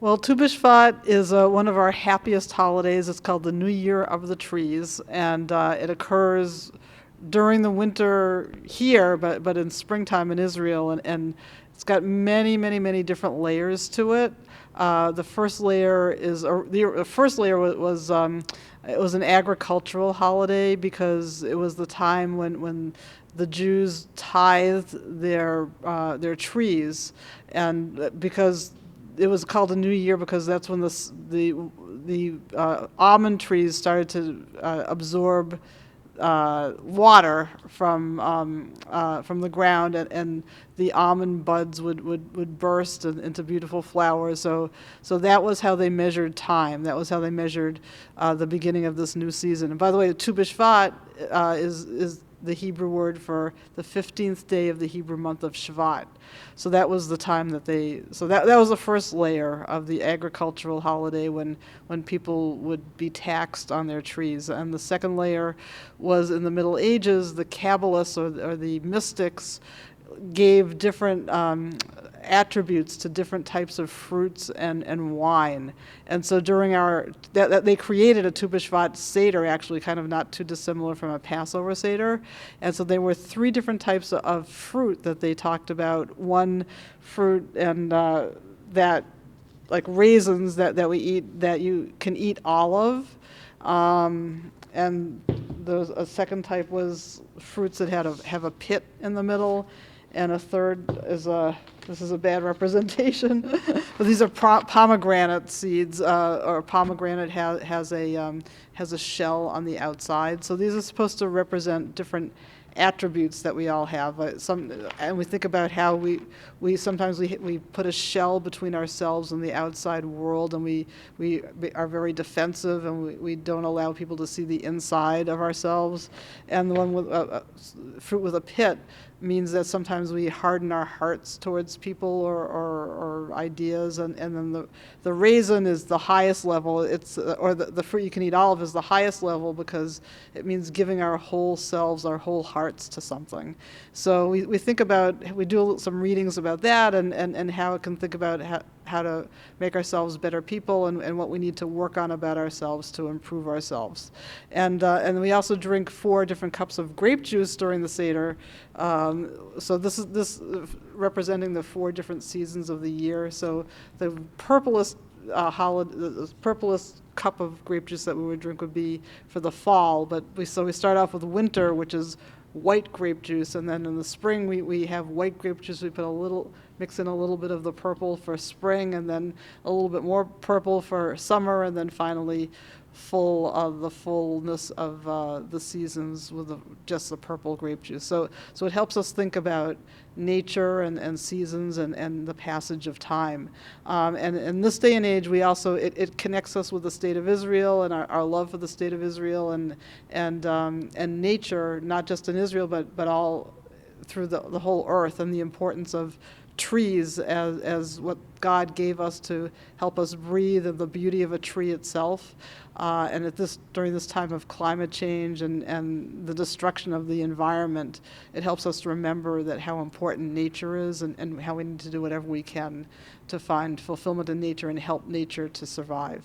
Well, Tu B'Shvat is one of our happiest holidays. It's called the New Year of the Trees, and it occurs during the winter here, but in springtime in Israel, and it's got many, many, many different layers to it. The first layer is the first layer was it was an agricultural holiday because it was the time when the Jews tithed their trees, and because it was called a new year because that's when the almond trees started to absorb water from the ground, and the almond buds would burst into beautiful flowers. So that was how they measured time. That was how they measured the beginning of this new season. And by the way, the Tu B'Shvat is the Hebrew word for the 15th day of the Hebrew month of Shvat. So that was the time that was the first layer of the agricultural holiday when people would be taxed on their trees. And the second layer was in the Middle Ages. The Kabbalists or the mystics gave different attributes to different types of fruits and wine. And so during that they created a Tu B'Shvat Seder, actually kind of not too dissimilar from a Passover Seder. And so there were three different types of fruit that they talked about. One fruit and that, like raisins that we eat, that you can eat all of. And a second type was fruits that have a pit in the middle, and a third is this is a bad representation, but these are pomegranate seeds, or pomegranate has a shell on the outside. So these are supposed to represent different attributes that we all have. And we think about how we sometimes we put a shell between ourselves and the outside world, and we are very defensive, and we don't allow people to see the inside of ourselves. And the one with fruit with a pit means that sometimes we harden our hearts towards people or ideas, and then the raisin is the highest level. Or the fruit you can eat all of is the highest level because it means giving our whole selves, our whole hearts to something. So we think about, we do some readings about that, and how it can think about how to make ourselves better people, and what we need to work on about ourselves to improve ourselves. And we also drink 4 different cups of grape juice during the Seder. So this representing the 4 different seasons of the year. So the purplest the purplest cup of grape juice that we would drink would be for the fall. But we start off with winter, which is white grape juice, and then in the spring we have white grape juice. We mix in a little bit of the purple for spring, and then a little bit more purple for summer, and then finally full of the fullness of the seasons with just the purple grape juice. So it helps us think about nature and seasons and the passage of time. And in this day and age, we also it connects us with the state of Israel and our love for the state of Israel and nature, not just in Israel but all through the whole earth, and the importance of trees as what God gave us to help us breathe, and the beauty of a tree itself. And during this time of climate change and the destruction of the environment, it helps us to remember that how important nature is, and how we need to do whatever we can to find fulfillment in nature and help nature to survive.